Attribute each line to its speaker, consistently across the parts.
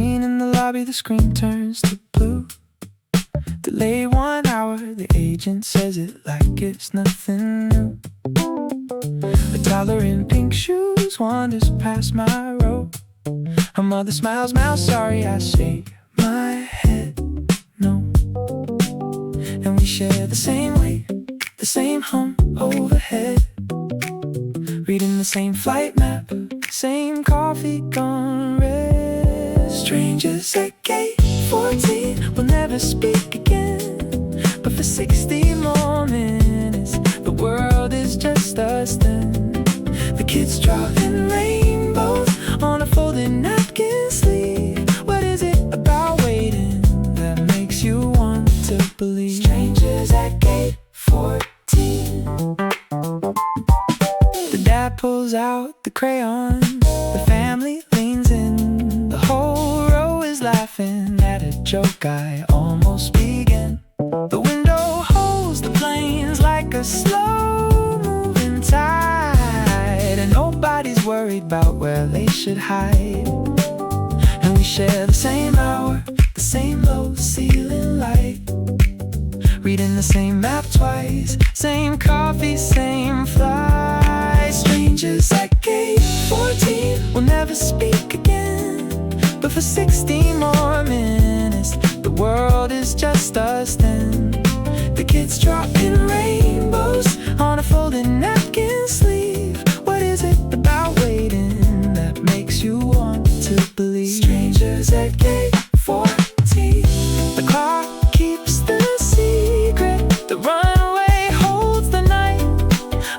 Speaker 1: scene in the lobby, the screen turns to blue. Delay 1 hour, the agent says it like it's nothing new. A toddler in pink shoes wanders past my row. Her mother smiles, sorry, I shake my head, no. And we share the same weight, the same hum overhead. Reading the same flight map, same coffee gone red. Strangers at gate 14 will never speak again. But for 60 more minutes, the world is just us then. The kids drawing rainbows on a folded napkin sleeve. What is it about waiting that makes you want to believe? Strangers at gate 14. The dad pulls out the crayon, the family leans in. The whole row is laughing at a joke I almost began. The window holds the planes like a slow-moving tide, and nobody's worried about where they should hide. And we share the same hour, the same low ceiling light. Reading the same map twice, same coffee, same flight. Strangers at gate 14 will never speak again. But for 60 more minutes, the world is just us then. The kids dropping rainbows on a folded napkin sleeve. What is it about waiting that makes you want to believe? Strangers at gate 14. The clock keeps the secret, the runway holds the night.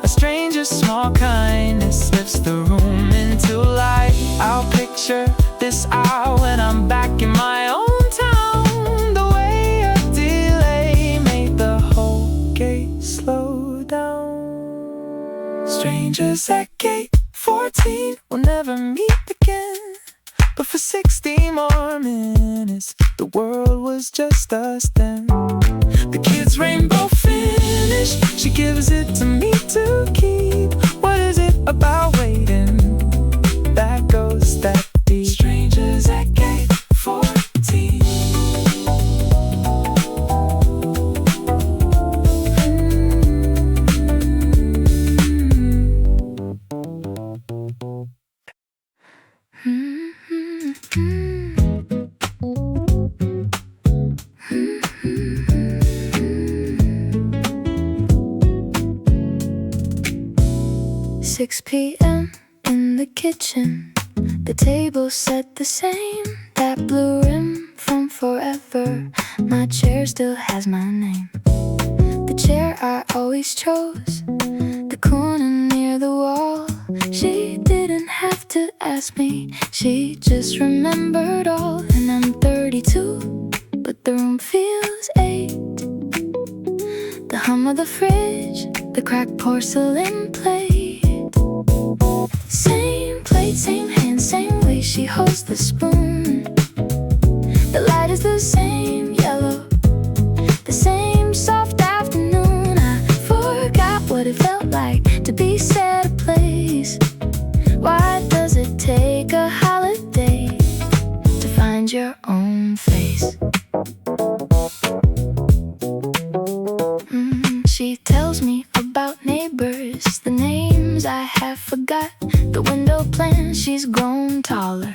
Speaker 1: A stranger's small kindness lifts the room into light. I'll picture this hour when I'm back in my own town. The way a delay made the whole gate slow down. Strangers at gate 14 will never meet again. But for 60 more minutes, the world was just us then. The kids' rainbow finished, she gives it to me to keep. What is it about waiting that goes that deep? Strangers at gate 14. 6 p.m. in the kitchen, the table set the same. That blue rim from forever, my chair still has my name. The chair I always chose, the corner near the wall. She didn't have to ask me, she just remembered all. And I'm 32, but the room feels 8. The hum of the fridge, the cracked porcelain plate. Same plate, same hand, same way she holds the spoon. The light is the same yellow, the same soft afternoon. I forgot what it felt like to be set a place. Why does it take a holiday to find your own face? She tells me about neighbors, the names I have forgot. The window plants, she's grown taller.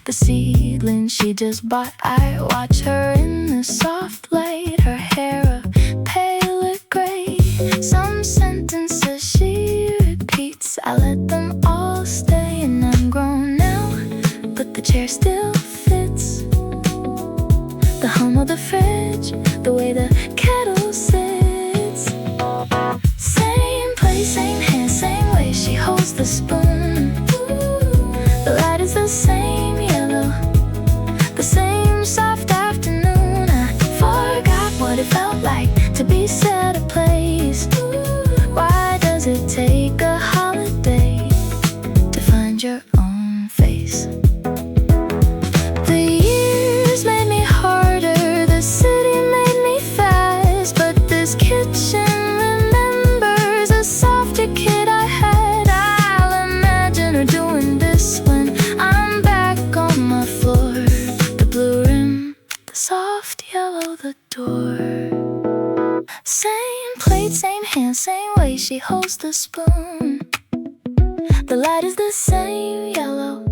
Speaker 1: The seedlings she just bought. I watch her in the soft light, her hair a paler gray. Some sentences she repeats, I let them all stay. And I'm grown now, but the chair still fits. The hum of the fridge, the way the kettle sits. Same place, same hand, same way she holds the spoon. The light is the same yellow, the same soft afternoon. I forgot what it felt like to be set a place. Why does it take a holiday to find your own face? The years made me harder, the city made me fast, but this kitchen remembers a softer kid I had. I'll imagine her doing this when I'm back on my floor. The she holds the spoon. The light is the same yellow,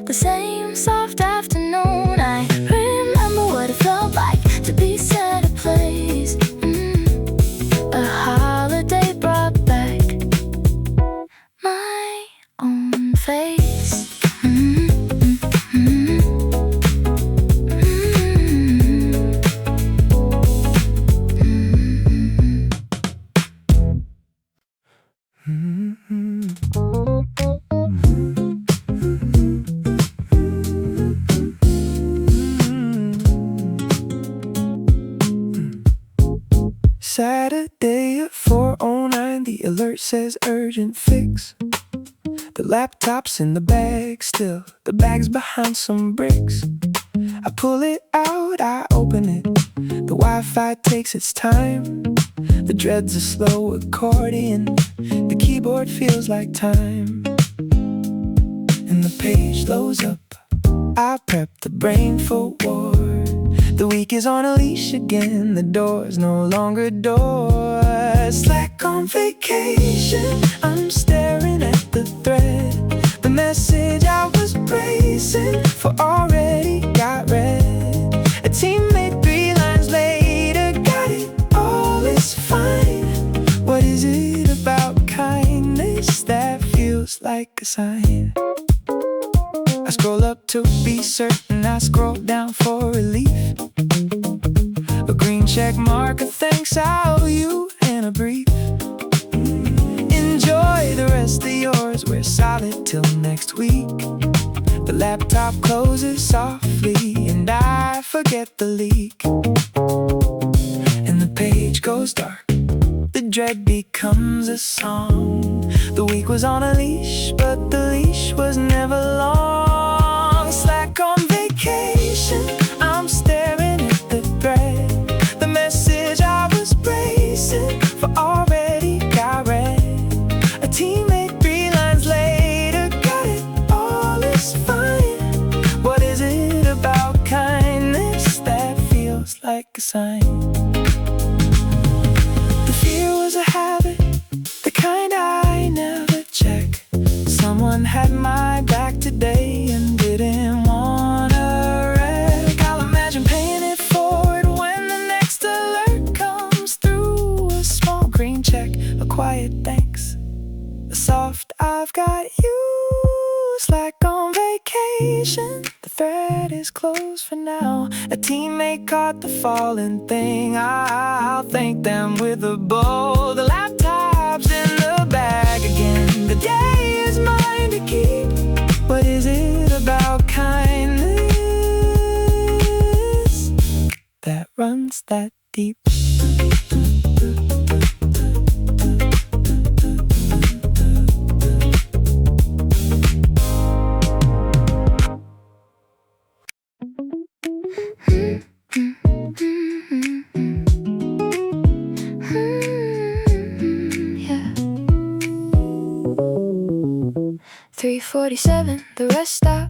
Speaker 1: the same soft afternoon. I remember what it felt like to be set a place. A holiday brought back my own face. Saturday at 4:09, the alert says urgent fix. The laptop's in the bag still, the bag's behind some bricks. I pull it out, I open it, the Wi-Fi takes its time. The dread's a slow accordion, the keyboard feels like time. And the page loads up, I prep the brain for war. The week is on a leash again, the door's no longer doors. Like on vacation, I'm staring at the thread. The message I was bracing for already got read. A teammate 3 lines later got it, all is fine. What is it about kindness that feels like a sign? I scroll up to be certain, I scroll down for relief. A green check mark, a thanks, how you, and a brief. Enjoy the rest of yours, we're solid till next week. The laptop closes softly and I forget the leak. And the page goes dark, the dread becomes a song. The week was on a leash, but the leash was never long. Slack on vacation, I'm staring at the thread. The message I was bracing for already got read. A teammate 3 lines later got it, all is fine. What is it about kindness that feels like a sign? The fear was a habit, the kind I never check. Someone had my back today and didn't wanna wreck. I'll imagine paying it forward when the next alert comes through. A small green check, a quiet thanks, a soft I've got you. Slack on vacation, the thread is closed for now. A teammate caught the falling thing, I'll thank them with a bow. The laptop's in the bag again, the day is mine to keep. What is it about kindness that runs that deep? Yeah. 3:47, the rest stop.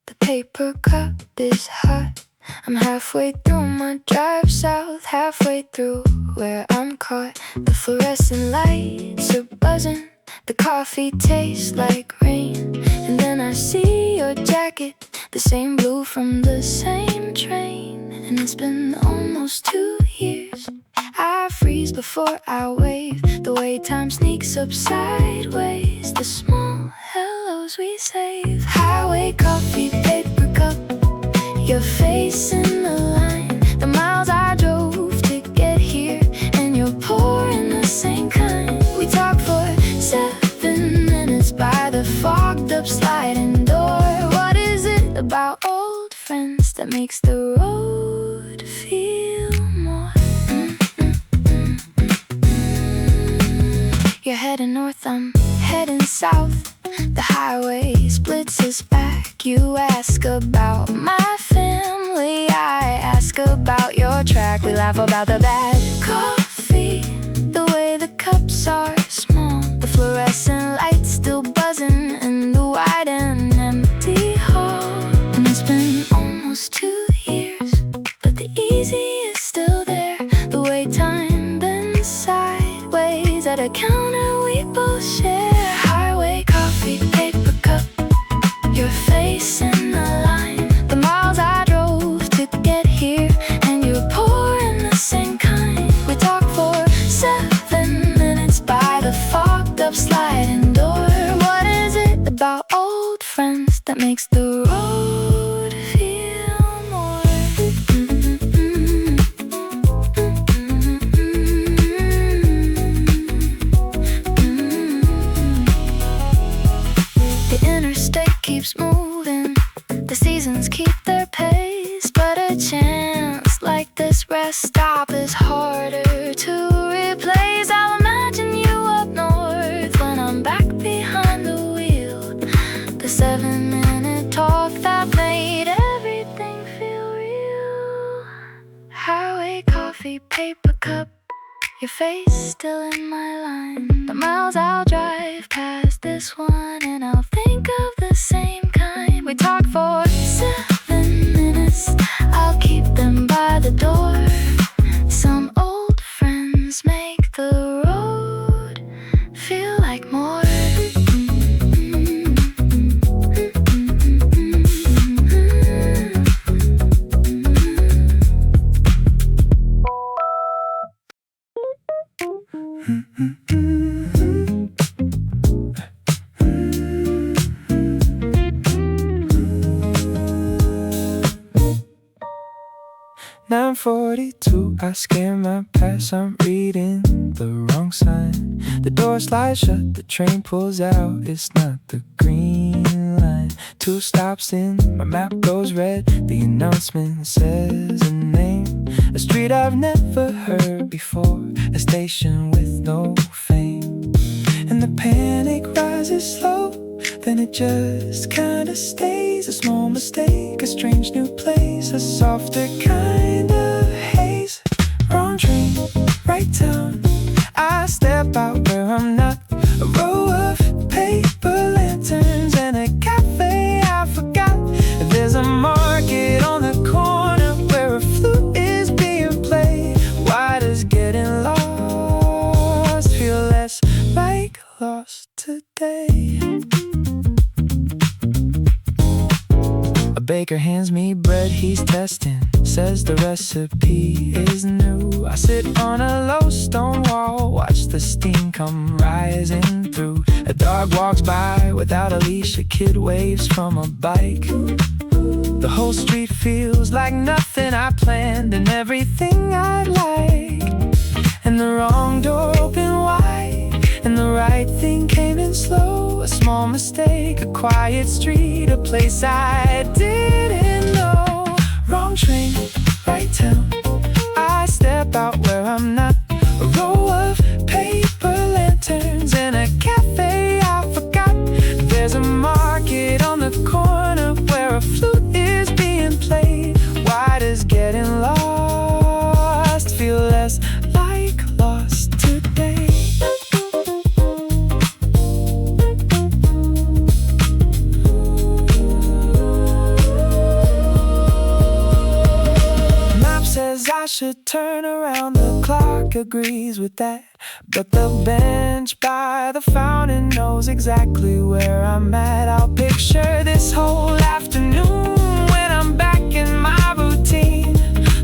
Speaker 1: The paper cup is hot. I'm halfway through my drive south, halfway through where I'm caught. The fluorescent lights are buzzing, the coffee tastes like rain. And then I see your jacket, the same blue from the same train. And it's been almost 2 years. I freeze before I wave, the way time sneaks up sideways. The small hellos we save. Highway coffee, paper cup, your face in the line. The miles I drove to get here, and you're pouring the same kind. We talk for 7 minutes by the fogged up sliding door. What is it about old friends that makes the road feel more? You're heading north, I'm heading south. The highway splits us back. You ask about my family, I ask about your track. We laugh about the bad coffee, the way the cups are small. The fluorescent lights still buzzing in the wide and empty hall. And it's been almost 2 years, but the easy is still there. The way time bends sideways at a counter makes the road feel more. The interstate keeps moving, the seasons keep their pace, but a chance like this rest stop is harder to replace. I'll imagine you up north when I'm back behind the wheel, the 7-minute talk that made everything feel real. Highway coffee, paper cup, your face still in my line. The miles I'll drive past this one and I'll think of the same kind. We talk for 7 minutes, I'll keep them by the door. Some old friends make the road feel like more. 9:42, I scan my pass, I'm reading the wrong sign. The door slides shut, the train pulls out, it's not the green line. 2 stops in, my map goes red, the announcement says a name, a street I've never heard before, a station with no fame. And the panic rises slow, then it just kinda stays. A small mistake, a strange new place, a softer kind of haze. Wrong train, right town, I step out where I'm not. A row of paper lanterns and a cafe I forgot. There's a market on the corner where a flute is being played. Why does getting lost feel less like lost today? A baker hands me bread he's testing, says the recipe is new. I sit on a low stone wall, watch the steam come rising through. A dog walks by without a leash, a kid waves from a bike. The whole street feels like nothing I planned and everything I'd like. And the wrong door opened wide, and the right thing came in slow. A small mistake, a quiet street, a place I didn't know. Wrong train, right town, I step out where I'm not. A row of paper lanterns and a cafe I forgot. There's a market on the corner where a flute is being played. Why does getting lost feel less like lost today? Says I should turn around, the clock agrees with that. But the bench by the fountain knows exactly where I'm at. I'll picture this whole afternoon when I'm back in my routine.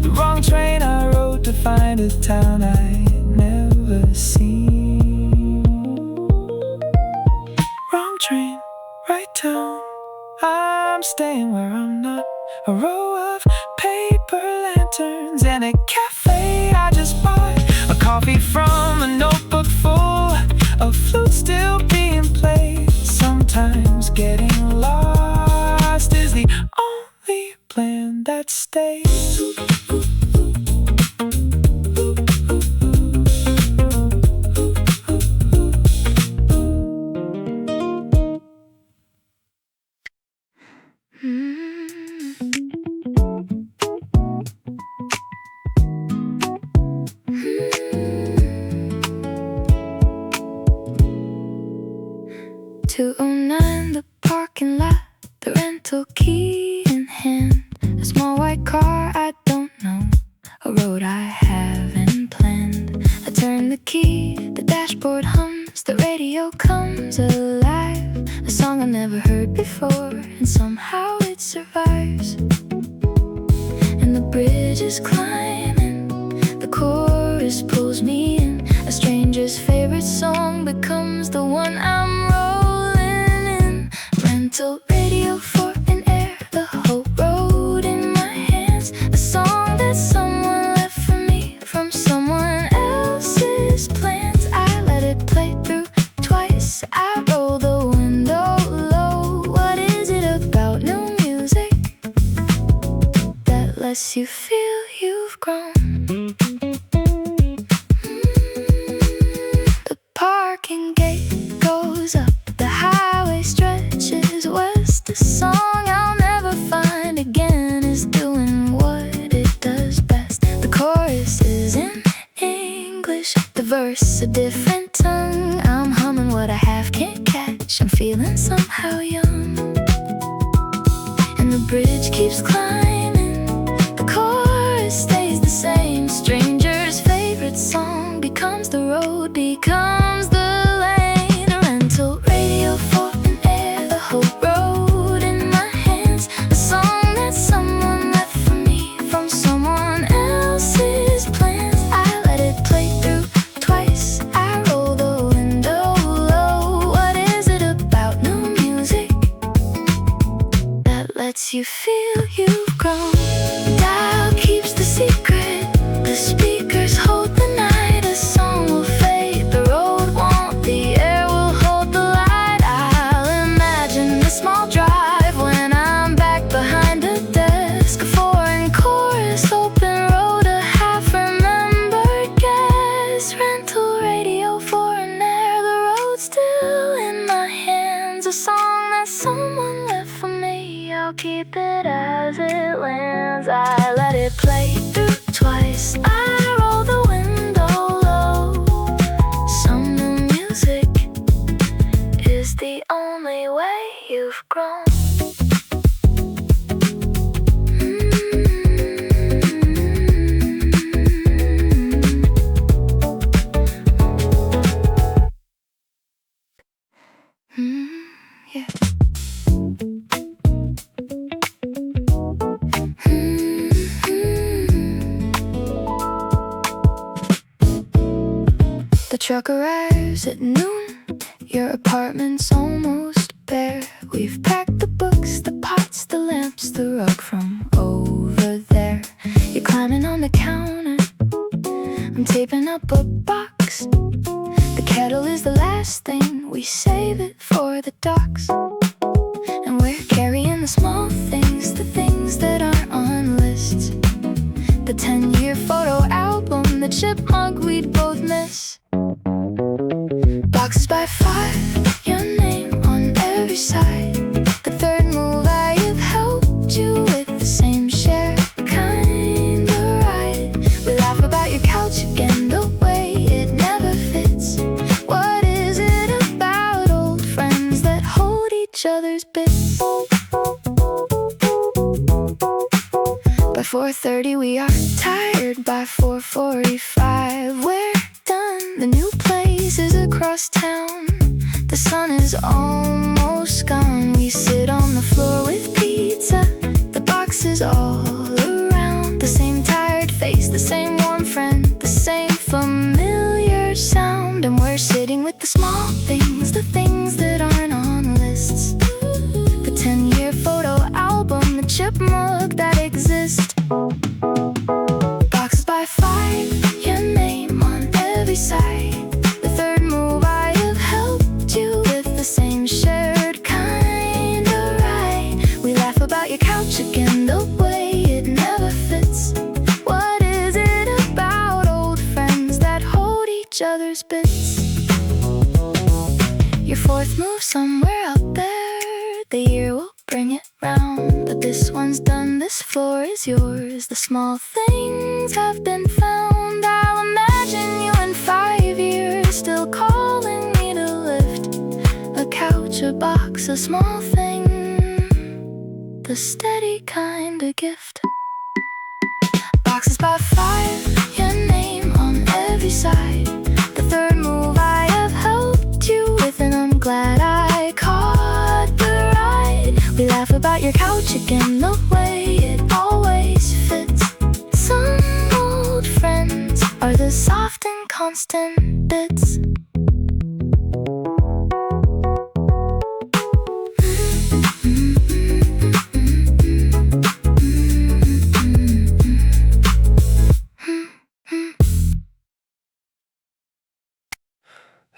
Speaker 1: The wrong train I rode to find a town I'd never seen. Wrong train, right town, I'm staying where I'm not. A row of paper lanterns and a cafe I just bought. A coffee from a notebook full of flute still being played. Sometimes getting lost is the only plan that stays. The parking lot, the rental key in hand. A small white car, I don't know, a road I haven't planned. I turn the key, the dashboard hums, the radio comes alive. A song I've never heard before, and somehow it survives. And the bridge is climbing, the chorus pulls me in. A stranger's favorite song becomes the one I'm rolling in. Rental radio for lets you feel you've grown. The parking gate goes up, the highway stretches west. The song I'll never find again is doing what it does best. The chorus is in English, the verse a different tongue. I'm humming what I half can't catch, I'm feeling somehow young. And the bridge keeps climbing, the chorus stays the same. Stranger's favorite song becomes the road, becomes the lane. A rental radio for an air, the whole road in my hands. A song that someone left for me from someone else's plans. I let it play through twice, I roll the window low. What is it about new music that lets you feel you've grown? Dial keeps the secret, the speakers hold the night. A song will fade, the road won't, the air will hold the light. I'll imagine the small drive when I'm back behind the desk. A foreign chorus, open road, a half-remembered guess. Rental radio for an air, the road still in my hands. A song that someone left for me, I'll keep it as it lands. I let it play through twice, I roll the window low. Some new music is the only way you've grown. Yeah. The truck arrives at noon, your apartment's almost bare. We've packed the books, the pots, the lamps, the rug from over there. You're climbing on the counter, I'm taping up a box. The kettle is the last thing, we save it for the docks. And we're carrying the small things, the things that aren't on lists. The 10-year photo album, the chipmunk we'd both miss. Boxes by 5, your name on every side. The third move I have helped you with, the same shared kind of ride. We laugh about your couch again, the way it never fits. What is it about old friends that hold each other's bits? By 4:30 we are tired, by 4:45 we're done. The new place is across town, the sun is almost gone. We sit on the floor with pizza, the boxes all around. The same tired face, the same warm friend, the same familiar sound. And we're sitting with the small things, the things that aren't on lists. The 10-year photo album, the chipmunk that exists. Boxes by 5, your name on every side. The third move I have helped you with, the same shared kind of ride. We laugh about your couch again, the way it never fits. What is it about old friends that hold each other's bits? Your fourth move somewhere out there, the year will bring it round. But this one's done, this floor is yours. The small things have been found. I'll imagine you in 5 years, still calling me to lift a couch, a box, a small thing, the steady kind of gift. Boxes by 5, your name on every side. The third move I have helped you with, and I'm glad I caught the ride. We laugh about your couch again, the way it always fits. Some old friends are the soft and constant bits.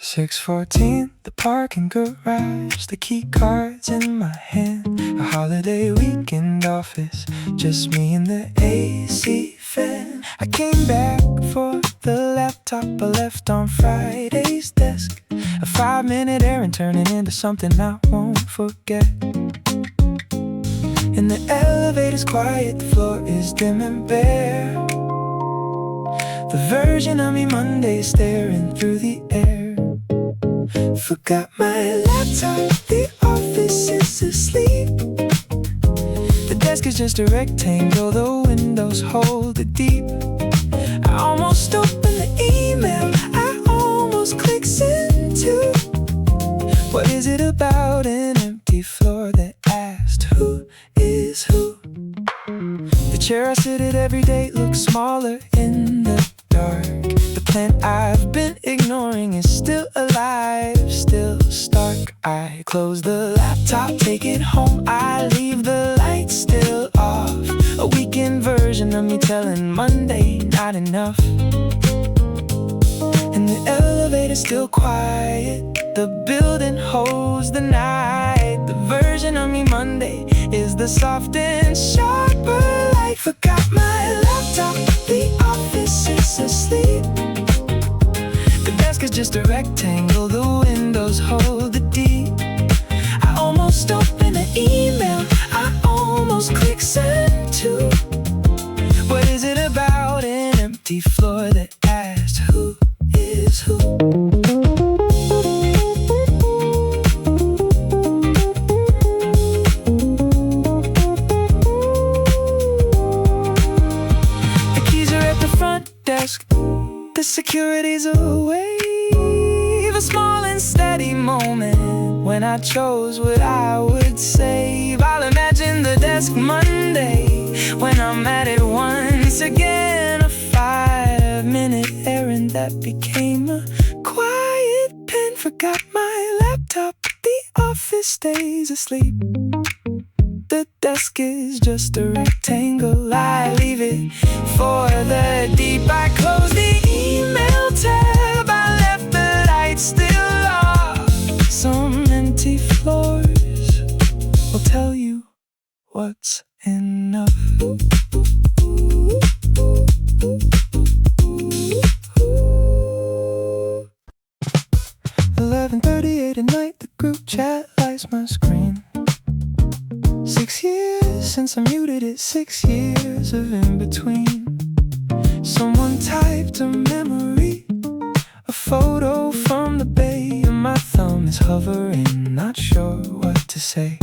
Speaker 2: (6:14) the parking garage, the key cards in my hand. A holiday weekend office, just me and the came back for the laptop I left on Friday's desk. A 5-minute errand turning into something I won't forget. And the elevator's quiet, the floor is dim and bare. The version of me Monday staring through the air. Forgot my laptop, the office is asleep. The desk is just a rectangle, the windows hold it deep. I almost opened the email, I almost clicked send to. What is it about an empty floor that asked who is who? The chair I sit at every day looks smaller in the dark. The plant I've been ignoring is still alive, still stark. I close the laptop, take it home, I leave the lights still off. A weekend version of me telling Monday not enough. And the elevator's still quiet, the building holds the night. The version of me Monday is the soft and sharper light. Forgot my laptop, the office is asleep. The desk is just a rectangle, the windows hold it deep. I almost opened an email, I almost clicked send to. What is it about an empty floor that asked who is who? The keys are at the front desk, the security's away. A small and steady moment when I chose what I would save. I'll imagine the desk Monday when I'm at it once again. A 5-minute errand that became a quiet pen. Forgot my laptop, the office stays asleep. The desk is just a rectangle, I leave it for the deep. I close the email tab, I left the lights still off. Some empty floors will tell you what's enough. 11:38 at night, the group chat lights my screen. 6 years since I muted it, 6 years of in between. Someone typed a memory, a photo from the bay, and my thumb is hovering, not sure what to say.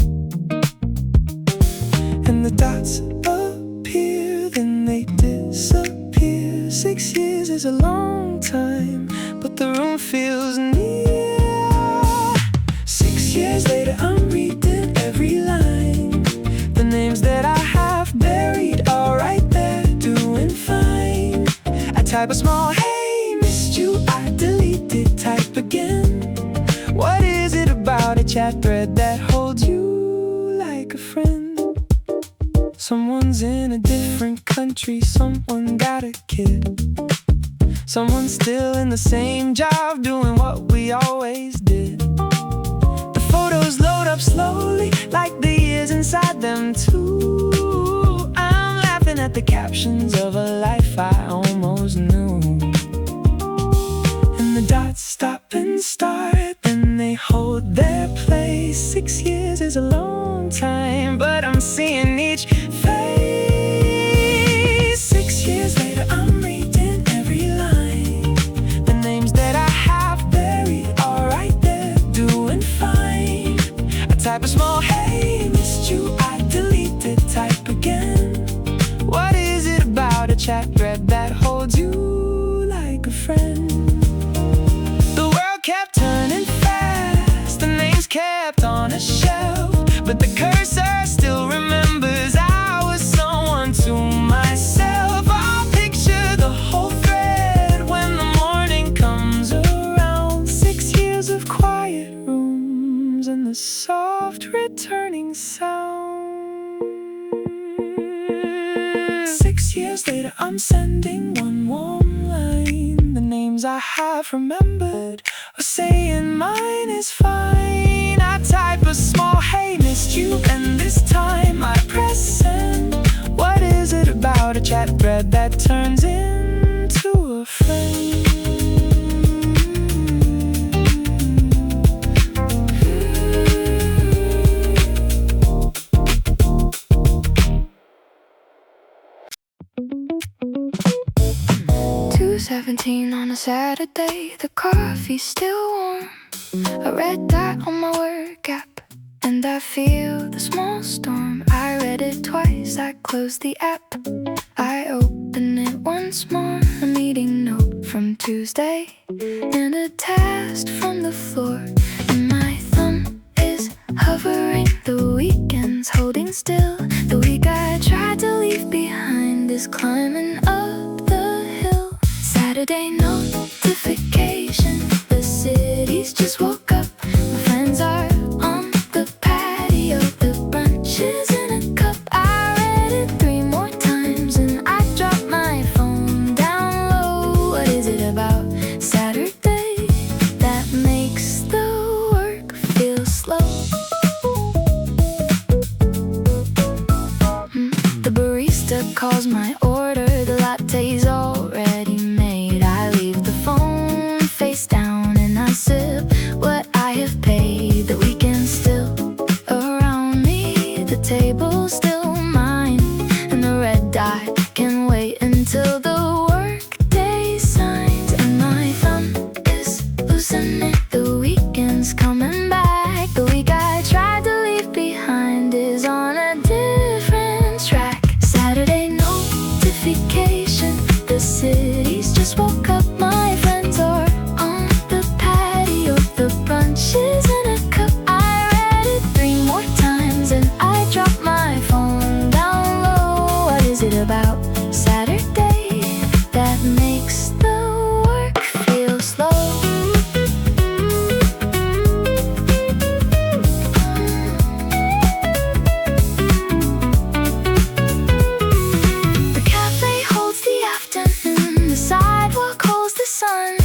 Speaker 2: And the dots appear, then they disappear. 6 years is a long time, but the room feels near. 6 years later, I'm reading every line. The names that I have buried are right there, doing fine. I type a small, hey, missed you, I deleted, type again. What is it about a chat thread that holds you like a friend? Someone's in a different country, someone got a kid. Someone's still in the same job, doing what we always did. The photos load up slowly, like the years inside them too. I'm laughing at the captions of a life I almost knew. And the dots stop and start, then they hold their place. 6 years is a long time, but I'm seeing each face. 6 years later, I'm reading every line. The names that I have buried are right there, doing fine. I type a small, hey, missed you, I deleted, type again. What is it about a chat thread that holds you like a friend? The world kept turning fast, the names kept on a shelf, but the cursor still remembers I was someone to myself. I'll picture the whole thread when the morning comes around. 6 years of quiet rooms and the soft returning sound. 6 years later, I'm sending one warm line. The names I have remembered are saying mine is fine. I type a small, hey, missed you, and this time I press send. What is it about a chat thread that turns in
Speaker 1: was 17 on a Saturday. The coffee's still warm. A red dot on my work app, and I feel the small storm. I read it twice, I closed the app. I open it once more. A meeting note from Tuesday and a task from the floor. And my thumb is hovering. The weekend's holding still. The week I tried to leave behind is climbing up the hill. Saturday notification. The city's just woke up. My friends are on the patio. The brunch is in a cup. I read it 3 more times and I dropped my phone down low. What is it about Saturday that makes the work feel slow? The barista calls my order. The latte's already made. I leave the phone face down and I sip what I have paid. The weekend's still around me. The table's still mine. And the red dot can wait until the workday signs. And my thumb is losing it. The weekend's coming back. The week I tried to leave behind is on a different track. Saturday notification. The city's just woke up. My friends are on the patio. The brunch is in a cup. I read it 3 more times and I dropped my phone down low. What is it about Saturday that makes the work feel slow? The cafe holds the afternoon. The sidewalk holds the sun.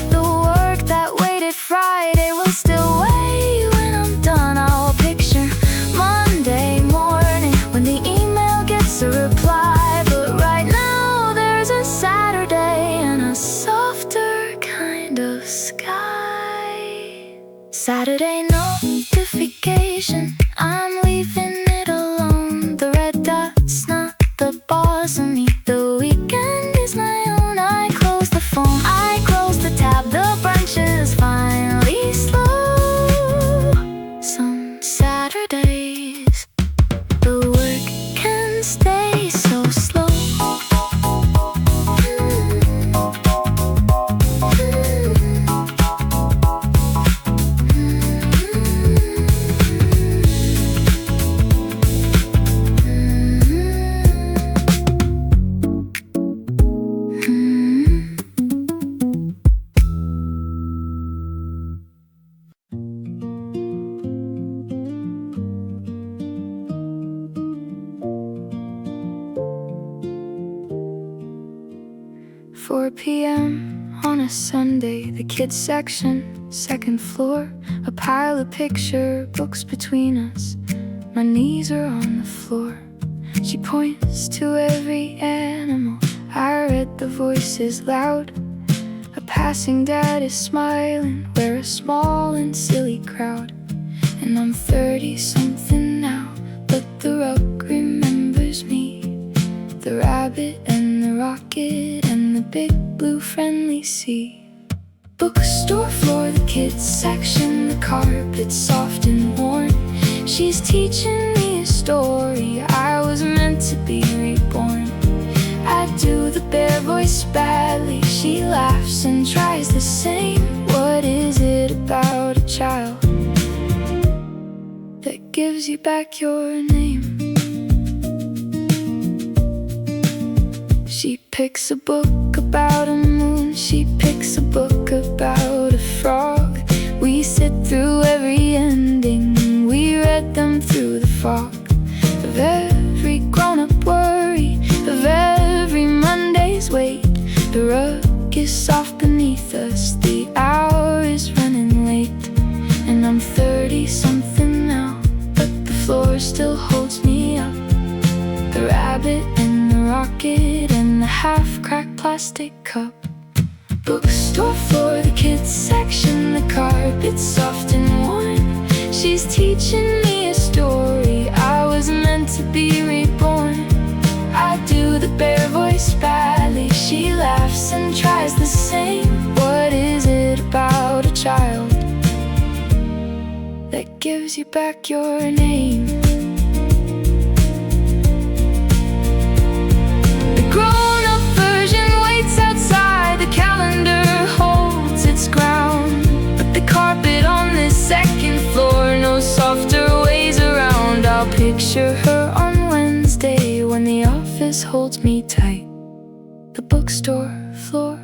Speaker 1: The work that waited Friday will still wait. When I'm done, I'll picture Monday morning when the email gets a reply. But right now, there's a Saturday and a softer kind of sky. Saturday notification. I'm leaving it alone. The red dot's not the boss of me. The weekend is my own. I close the phone, I close the tab. The brunch is finally slow. Some Saturdays the work can stay so slow. "4 p.m. on a Sunday, the kids section, 2nd floor. A pile of picture books between us. My knees are on the floor. She points to every animal. I read the voices loud. A passing dad is smiling. We're a small and silly crowd. And I'm 30-something now, but the rug remembers me. The rabbit and the rocket and the big blue friendly sea. Bookstore floor, the kids section. The carpet's soft and worn. She's teaching me a story. I was meant to be reborn. I do the bare voice badly. She laughs and tries the same. What is it about a child that gives you back your name? She picks a book about a moon. She picks a book about a frog. We sit through every ending. We read them through the fog of every grown-up worry, of every Monday's wait. The rug is soft beneath us. The hour is running late. And I'm 30-something now, but the floor still holds me up. The rabbit and the rocket and the half-cracked plastic cup. Bookstore floor, the kids section. The carpet's soft and worn. She's teaching me a story. I was meant to be reborn. I do the bare voice badly. She laughs and tries the same. What is it about a child that gives you back your name? The grown-up version waits outside. The calendar holds its ground, but the carpet on this second floor knows softer ways around. I'll picture her on Wednesday when the office holds me tight. The bookstore floor,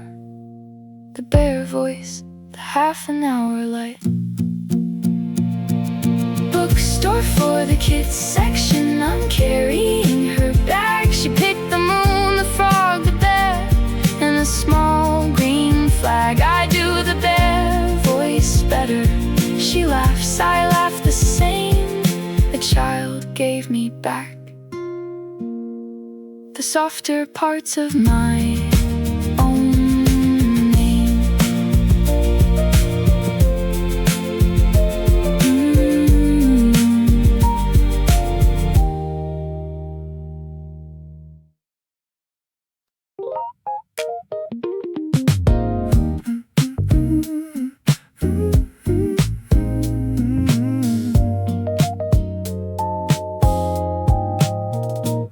Speaker 1: the bare voice, the half an hour light. Bookstore for the kids section, I'm carrying her bag. She picked the moon, the frog, the bear, and a small green flag. I do the bare voice better. She laughs, I laugh the same. A child gave me back the softer parts of my own name.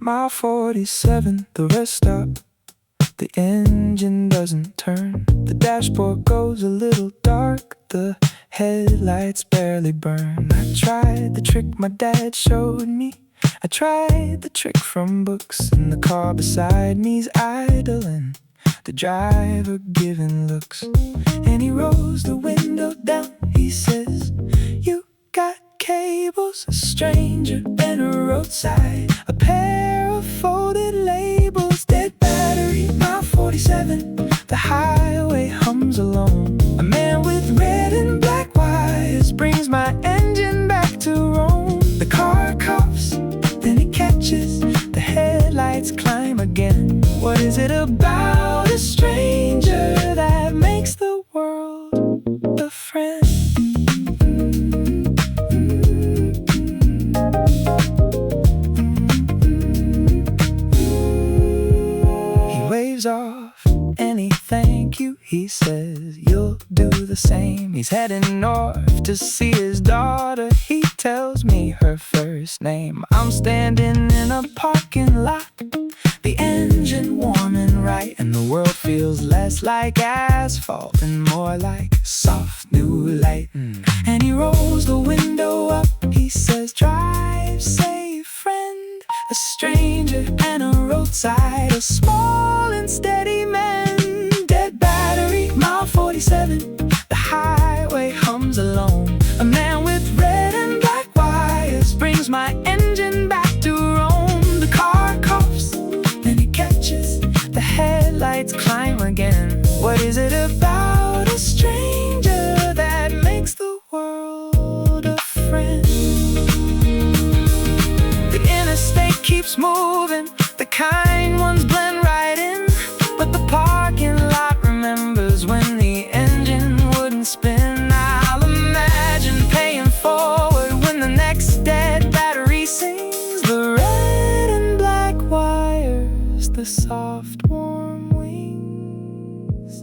Speaker 2: Mile 47, the rest stop. The engine doesn't turn. The dashboard goes a little dark. The headlights barely burn. I tried the trick my dad showed me. I tried the trick from books. And the car beside me's idling. The driver giving looks. And he rolls the window down. He says, "You got cables, a stranger and a roadside, a pair of folded labels, dead battery, mile 47, the highway hums alone. A man with red and black wires brings my engine back to Rome. The car coughs, then it catches, the headlights climb again. What is it about a stranger that makes the world a friend?" Off any thank you, he says, "You'll do the same." He's heading north to see his daughter. He tells me her first name. I'm standing in a parking lot, the engine warm and right, and the world feels less like asphalt and more like soft new light. And he rolls the window up. He says, "Drive safe, friend." A stranger and a roadside, a small and steady man, dead battery, mile 47, the highway hums alone. A man with red and black wires brings my engine back to Rome. The car coughs, then it catches, the headlights climb again. What is it about a stranger that makes the world a friend? The interstate keeps moving, the kind ones blend right in, but the parking lot remembers when the engine wouldn't spin. I'll imagine paying forward when the next dead battery sings. The red and black wires, the soft warm wings.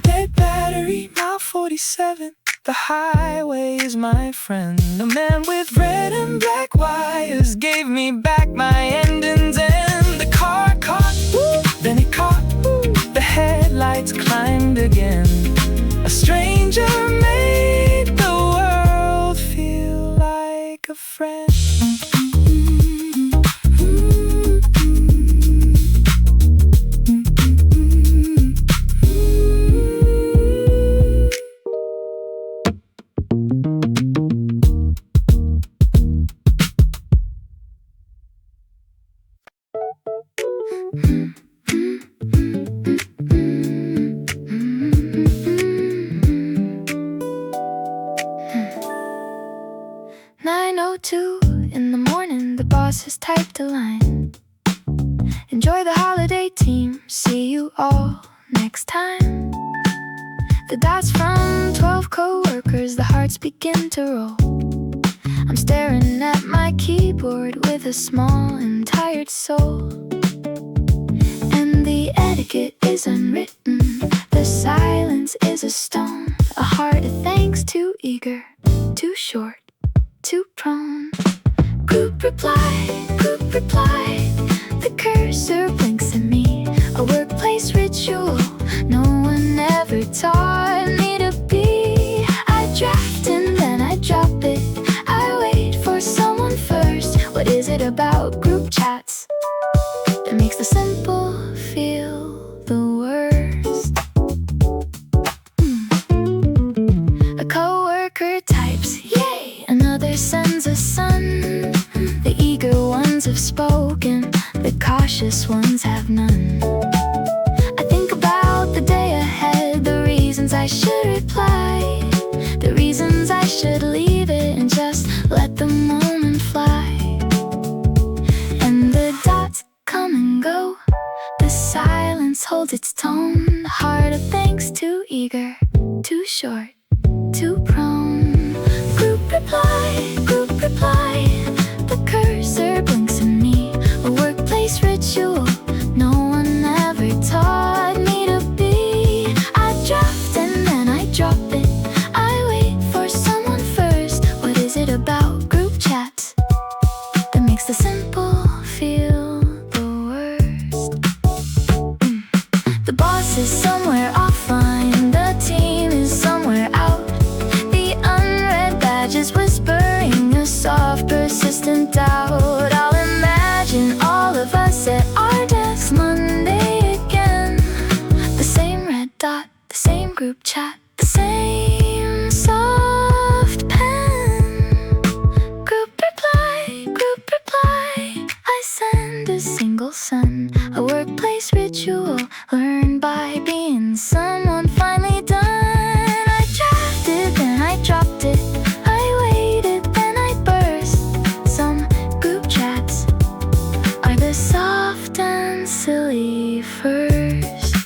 Speaker 2: Dead battery, mile 47, the highway is my friend. A man with red and black wires gave me back my engines, and the car caught, then it caught, the headlights climbed again. A stranger made the world feel like a friend.
Speaker 1: Has typed a line. Enjoy the holiday team. See you all next time. The dots from 12 co-workers, the hearts begin to roll.
Speaker 3: I'm staring at my keyboard with a small and tired soul. And the etiquette is unwritten, the silence is a stone. A heart of thanks, too eager, too short, too prone. Group reply, the cursor blinks at me. A workplace ritual no one ever taught me to be. I draft and then I drop it, I wait for someone first. What is it about group chats that makes the simple feel the worst? A coworker types, yay, another sends a sun. The eager ones have spoken, the cautious ones have none. I think about the day ahead, the reasons I should reply, the reasons I should leave it and just let the moment fly. And the dots come and go, the silence holds its tone. The heart of thanks, too eager, too short, too prone. Group reply, the cursor blinks at me. A workplace ritual no one ever taught me to be. I draft and then I drop it, I wait for someone first. What is it about group chats that makes the simple feel the worst? The boss is somewhere offline, the team is somewhere out. The unread badges whispering a soft, persistent doubt. I'll imagine all of us at our desk Monday again. The same red dot, the same group chat, the same soft pen. Group reply, I send a single sun. A workplace ritual learned by being someone finally done. I drafted, then I dropped it, I waited, then I burst. Some group chats are the soft and silly first.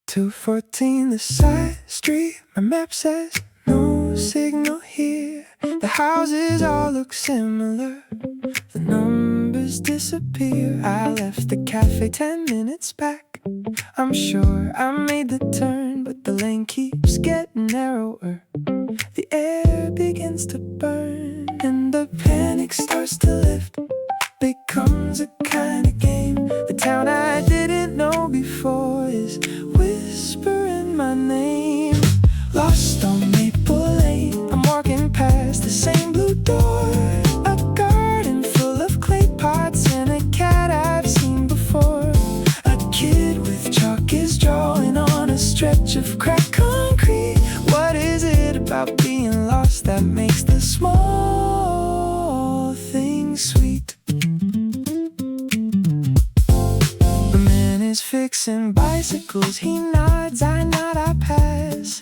Speaker 2: "214 the side street, my map says no signal here. The houses all look similar, the numbers disappear. I left the cafe 10 minutes back. I'm sure I made the turn, but the lane keeps getting narrower. The air begins to burn, and the panic starts to lift. Becomes a kind of game. The town I didn't know before is whispering my name. Lost on Maple Lane, I'm walking past the same blue door. A garden full of clay pots and a cat I've seen before. A kid with chalk is drawing on a stretch of cracked concrete. What is it about being lost that makes the small things sweet? The man is fixing bicycles, he nods, I nod, I pass.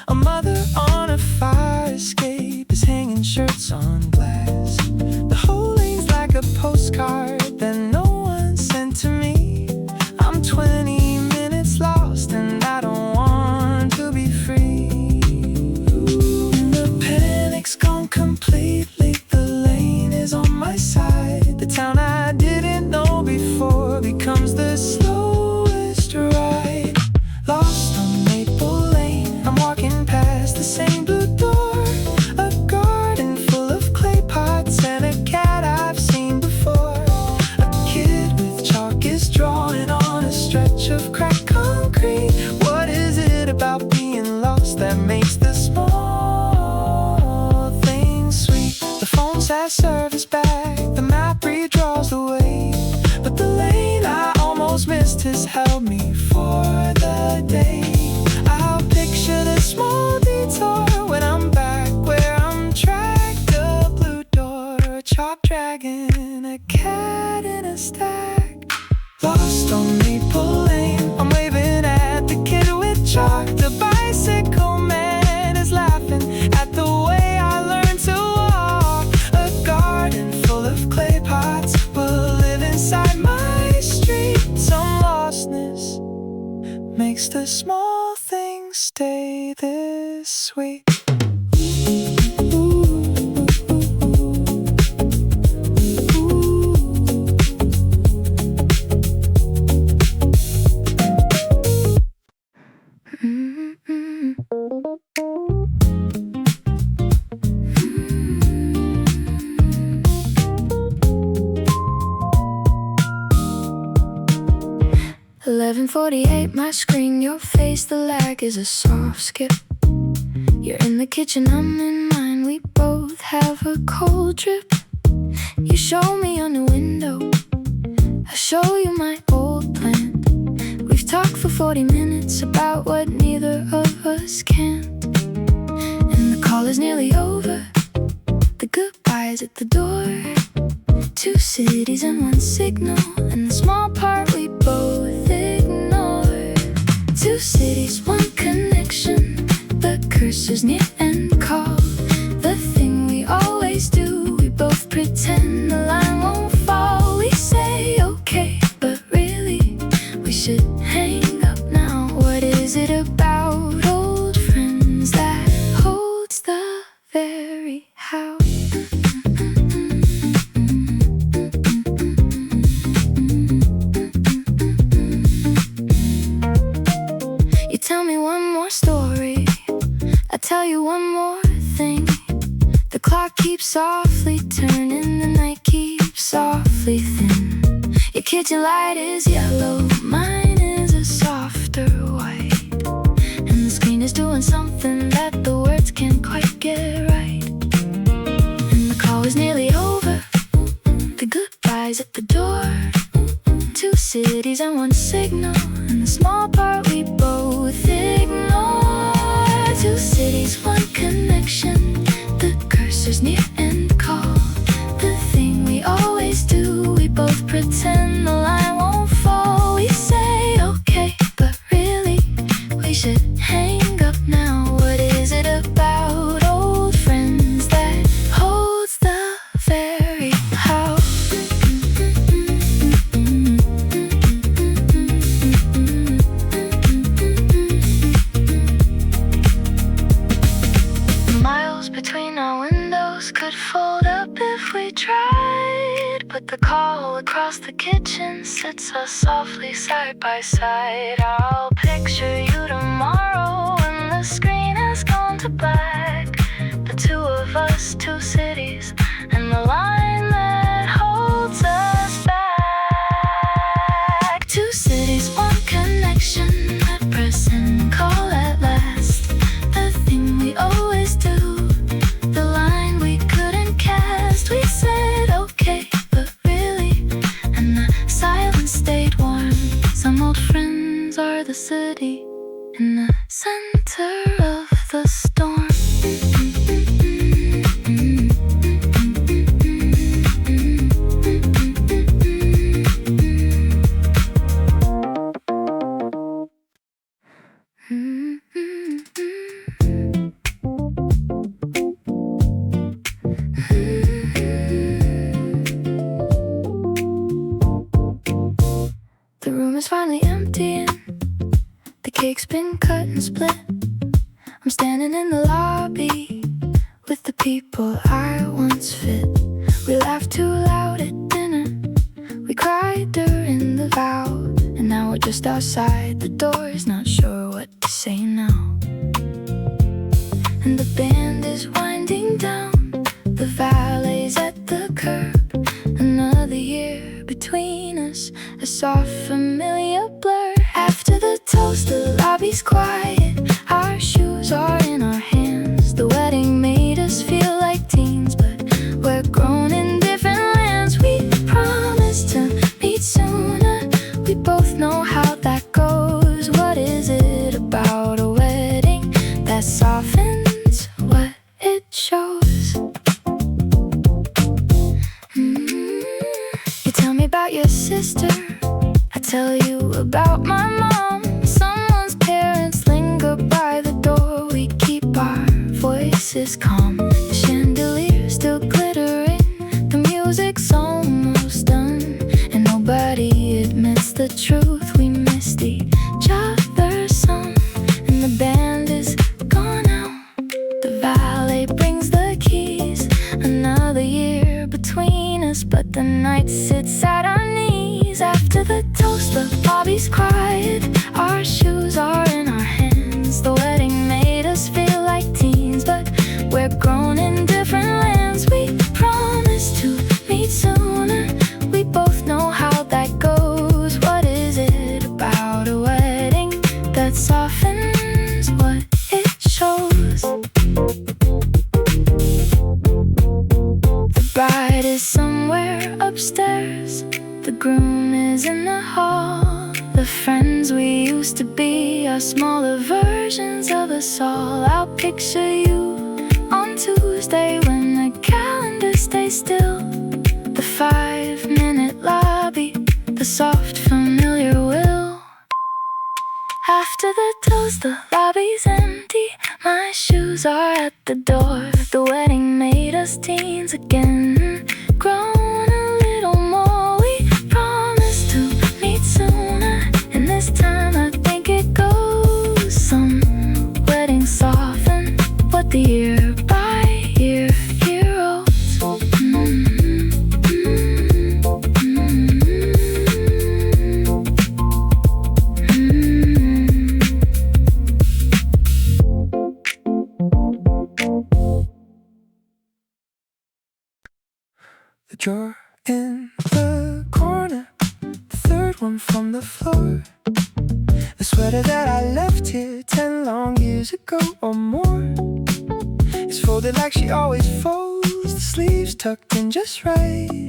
Speaker 2: A mother on a fire escape is hanging shirts on glass. The whole lane's like a postcard that no one sent to me. I'm 20 minutes lost and I don't want to be free. And the panic's gone completely, the lane is on my side. The town I didn't know before becomes the slowest ride. Lost on Maple Lane, I'm walking past the same blue door. A garden full of clay pots and a cat I've seen before. A kid with chalk is drawing on a stretch of cracked concrete. What is it about being lost that makes the small things sweet? The phone says service back, the map redraws the way, but the lane I almost missed has held me for the day. I'll picture the small detour when I'm back where I'm tracked. A blue door, a chalk dragon, a cat in a stack. Lost on Maple Lane, I'm waving at the kid with chalk. The bicycle man is laughing at the way I learned to walk. A
Speaker 1: makes the small things stay this sweet.
Speaker 3: 11:48, my screen, your face, the lag is a soft skip. You're in the kitchen, I'm in mine, we both have a cold drip. You show me your new window, I show you my old plan. We've talked for 40 minutes about what neither of us can't. And the call is nearly over, the goodbye's at the door. 2 cities and 1 signal, and the small part we both ignore. 2 cities, 1 connection, the cursor's near and call. The thing we always do, we both pretend the line won't fall. We say okay, but really, we should hang up now. What is it about old friends that holds the very house? Tell me one more story, I tell you one more thing. The clock keeps softly turning, the night keeps softly thin. Your kitchen light is yellow, mine is a softer white. And the screen is doing something that the words can't quite get right. And the call is nearly over, the goodbye's at the door. 2 cities and 1 signal, and the small part we both ignore. 2 cities, 1 connection, the cursor's near and call. The thing we always do, we both pretend the line won't fall. We say okay, but really, we should hang up now. What is it about old friends that holds the very house? Between our windows could fold up if we tried, but the call across the kitchen sits us softly side by side. I'll picture you tomorrow when the screen has gone to black. The 2 of us, 2 cities, and the line that holds us back. 2 cities, 1 connection, I press and call at last. The thing we always do, the line we couldn't cast. We said okay, but really, and the silence stayed warm. Some old friends are the city in the center of the storm. The room is finally empty and the cake's been cut and split. I'm standing in the lobby with the people I once fit. We laughed too loud at dinner, we cried during the vow, and now we're just outside the doors, not sure what to say now. And the band is winding down, the valet's at the curb. Another year between us, a soft familiar blur. After the toast, the lobby's quiet, our shoes are in our hands. The wedding made us feel like teens, but we're grown in different lands. We promised to meet sooner, we both know how that goes. What is it about a wedding that softens what it shows? You tell me about your sister, I tell you about my mom. Someone's parents linger by the door, we keep our voices calm. The chandelier still glittering, the music's almost done, and nobody admits the truth, we missed each other's lobby's quiet, our shoes are in our hands. The wedding made us feel like teens, but we're grown in different lands. We promised to meet sooner, we both know how that goes. What is it about a wedding that softens what it shows? The bride is somewhere upstairs, the groom is in the hall. The friends we used to be are smaller versions of us all. I'll picture you on Tuesday when the calendar stays still. The 5-minute lobby, the soft familiar will. After the toast, the lobby's empty, my shoes are at the door. The wedding made us teens again, grown a little more. We promised to meet sooner, and this time I think it goes. Some weddings soften what the year by year holds.
Speaker 1: The drawer in the corner, the third one from the floor. The sweater that I left here 10 long years ago or more. It's folded like she always folds, the sleeves tucked in just right.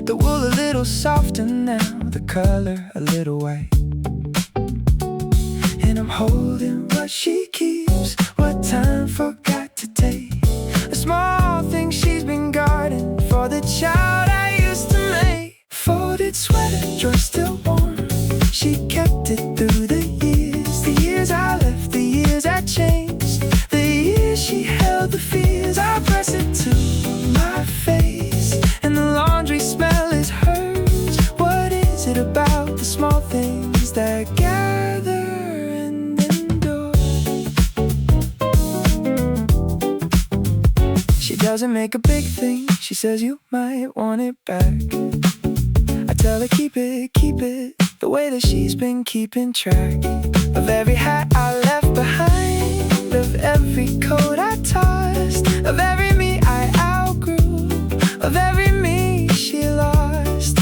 Speaker 1: The wool a little softer now, the color a little white. And I'm holding what she keeps, what time forgot to take. A small thing she's been guarding for the child I used to make. Folded sweater, drawer still warm, she kept it through the years I left, the years I changed, the years she held the fears. I press it to my face, and the laundry smell is hers. What is it about the small things that gather and endure? She doesn't make a big thing, she says you might want it back. I tell her keep it, the way that she's been keeping track of every hat I left behind, of every coat I tossed, of every me I outgrew, of every me she lost.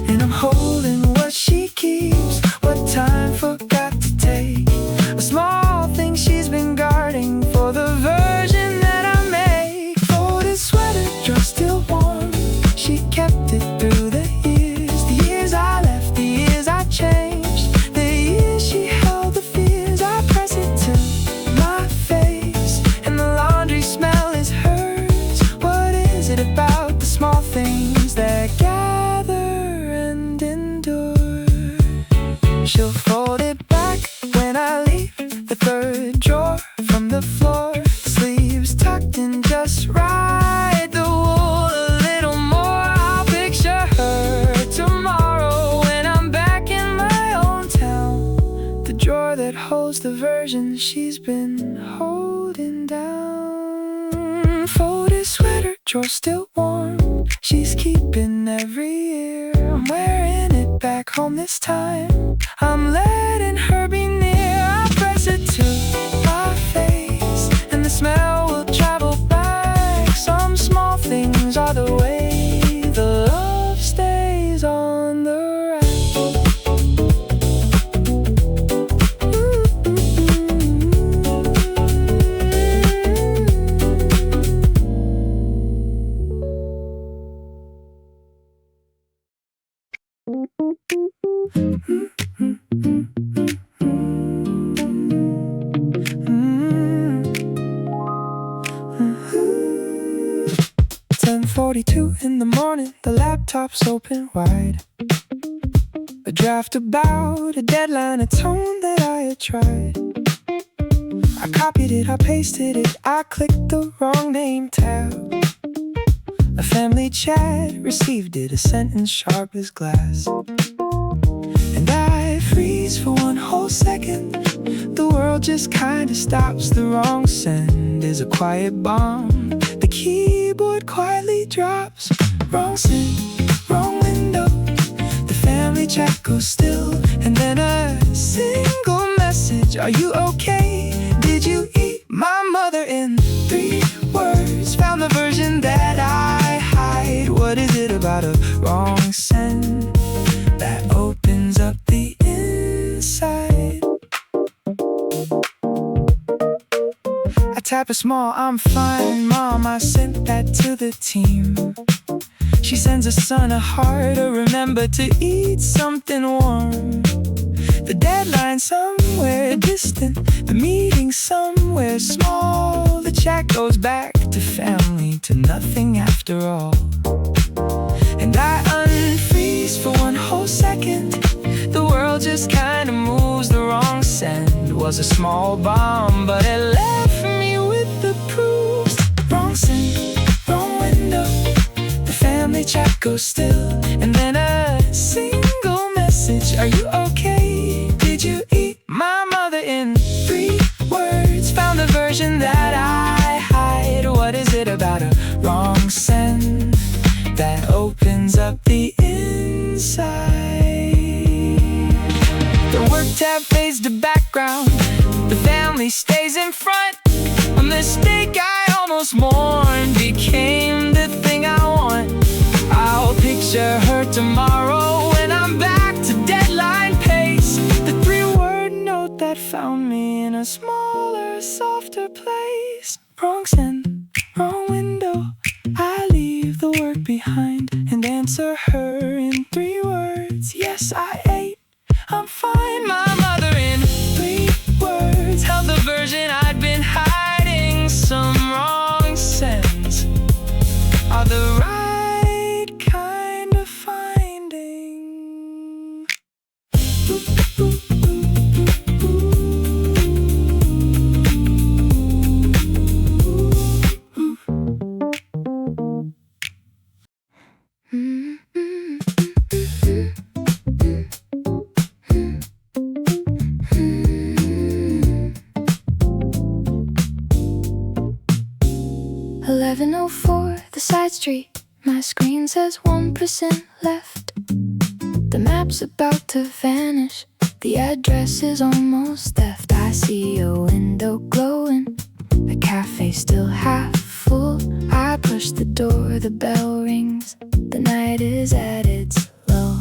Speaker 1: And I'm holding what she keeps, what time forgot to take. A small thing she's been guarding for the version that I make. Folded sweater, drawer still warm, she kept it through the years I left, the years I changed, the years she held the fears. I press it to my face, and the laundry smell is hers. What is it about the small things that gather and endure? She'll fold it back when I leave, the third drawer from the floor, sleeves tucked in just right, the wool a little more. I'll picture her tomorrow when I'm back in my own town, the drawer that holds the version she's been holding down. Folded sweater, drawer still warm, she's keeping every year. I'm wearing it back home this time, I'm letting her be near. I press it to my face, and the smell will travel back. Some small things are the way the love stays on the rack. 10:42 in the morning, the laptop's open wide. A draft about a deadline, a tone that I had tried. I copied it, I pasted it, I clicked the wrong name tab. A family chat, received it, a sentence sharp as glass. And I freeze for one whole second, the world just kinda stops. The wrong send is a quiet bomb, the keyboard quietly drops. Wrong send, wrong window, the family family chat goes still, and then a single message, are you okay? Did you eat my mother? In 3 words, found the version that I hide. What is it about a wrong send that opens up the inside? I type a small, I'm fine, mom, I sent that to the team. She sends her son a heart, or remember to eat something warm. The deadline somewhere distant, the meeting somewhere small. The chat goes back to family, to nothing after all. And I unfreeze for 1 whole second. The world just kinda moves the wrong send. Was a small bomb, but it left me with the proofs. Wrong send, wrong window. The family chat goes still, and then a single message, are you okay? Did you eat my mother? In 3 words, found the version that I hide. What is it about a wrong send that opens up the inside? The work tab fades to background, the family stays in front. A mistake I almost mourned became the thing I want. I'll picture her tomorrow when I'm back to deadline pace. The 3-word note that found me in a smaller, softer place. Wrong send, wrong window. I leave the work behind and answer her in 3 words. Yes, I ate, I'm fine, my mother. In 3 words, held the version I'd been hiding. Some wrong sends are the right kind of finding.
Speaker 3: 11:04, the side street. My screen says 1% left. The map's about to vanish. The address is almost theft. I see a window glowing, the cafe still half full. I push the door, the bell rings. The night is at its low,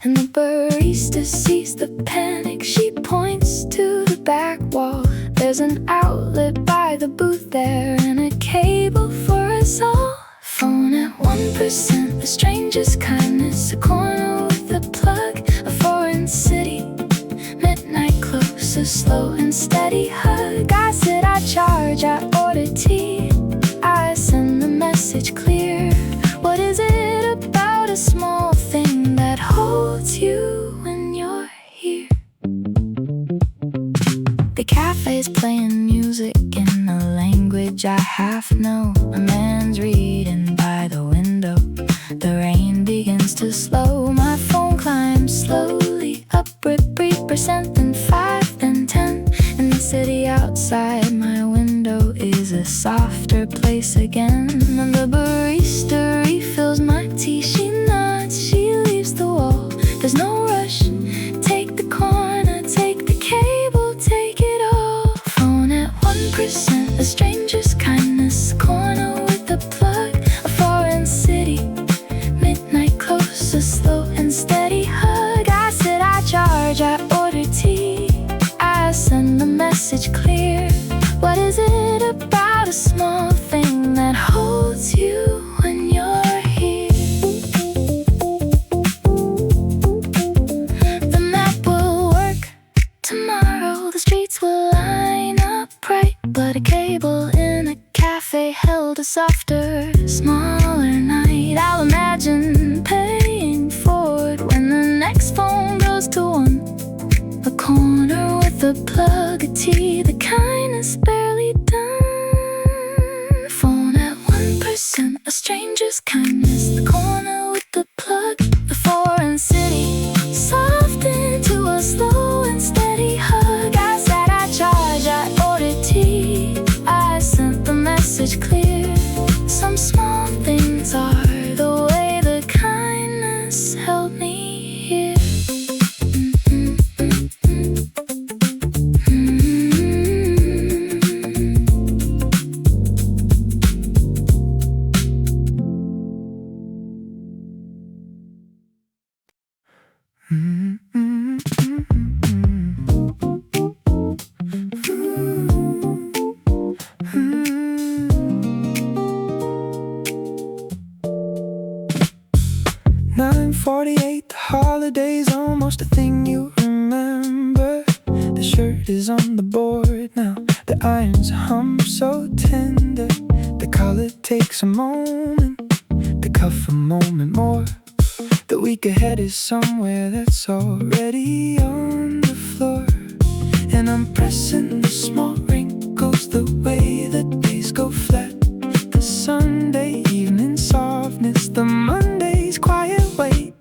Speaker 3: and the barista sees the panic. She points to the back wall. There's an outlet by the booth there, and a cable for us all. Phone at 1%, the stranger's kindness. A corner with a plug, a foreign city. Midnight close, a slow and steady hug. I said I charge, I order tea. I send the message clear. What is it about a small thing that holds you when you're here? The cafe's playing music in a language I half know. A man's reading by the window. The rain begins to slow. My phone climbs slowly up with 3%, then 5, then 10. And the city outside my window is a softer place again. And the barista refills my tea. She nods, she leaves the wall. There's no rush. Take the corner, take the cable, take it all. Phone at 1%, a stranger's kindness. A corner with a plug, a foreign city. Midnight close, a slow and steady hug. I said I charge, I order tea. I send the message clear. What is it about a small thing that holds you when you're here? The map will work tomorrow. The streets will line up bright, but a cable in a cafe held a softer, smaller night. I'll imagine paying for it when the next phone goes to 1. A corner with a plug, a tea, the kindness barely done. Phone at 1%, a stranger's kindness. The corner with the plug, the foreign city. Soft into a slow and steady hug. I said I charge, I ordered tea. I sent the message clear. Some small things are the way the kindness held me here.
Speaker 1: is on the board now. The irons hum so tender. The collar takes a moment, the cuff a moment more. The week ahead is somewhere that's already on the floor. And I'm pressing the small wrinkles the way the days go flat. The Sunday evening softness, the Monday's quiet wait.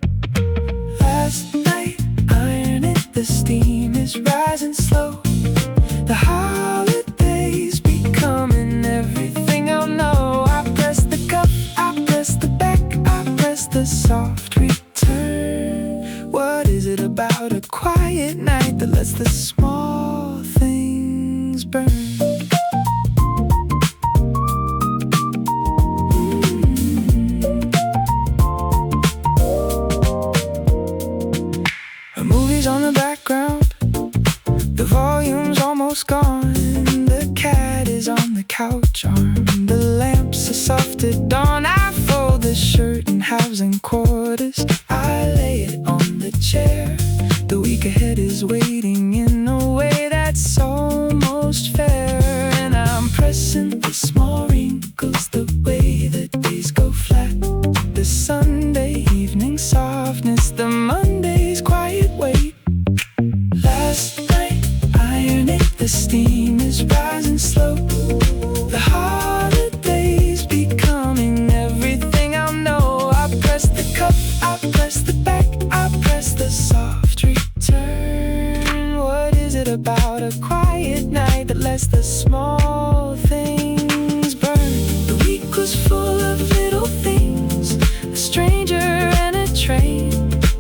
Speaker 1: Last night ironing, the steam is rising slow. The holidays becoming everything I'll know. I press the cuff, I press the back, I press the soft return. What is it about a quiet night that lets the small things burn? A movie's on the background, the volume's almost gone. The cat is on the couch arm, the lamps are soft at dawn. I fold the shirt in halves and quarters, I lay it on the chair. The week ahead is waiting in a way that's almost fair. And I'm pressing the small wrinkles the way the days go flat. The Sunday evening softness, the Monday's quiet wait. Last night ironing, the steam is rising slow. The holidays becoming everything I'll know. I press the cuff, I press the back, I press the soft return. What is it about a quiet night that lets the small things burn? The week was full of little things, a stranger and a train,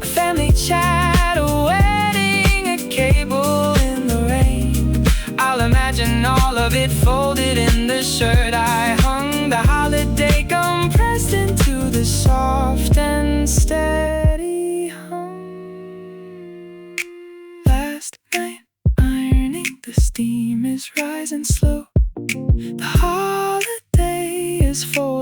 Speaker 1: a family chat, a wedding, a cable in the rain. I'll imagine all of it folded in the shirt I hung. The holiday compressed into the soft and steady hum. Last night ironing, the steam is rising slow. The holiday is full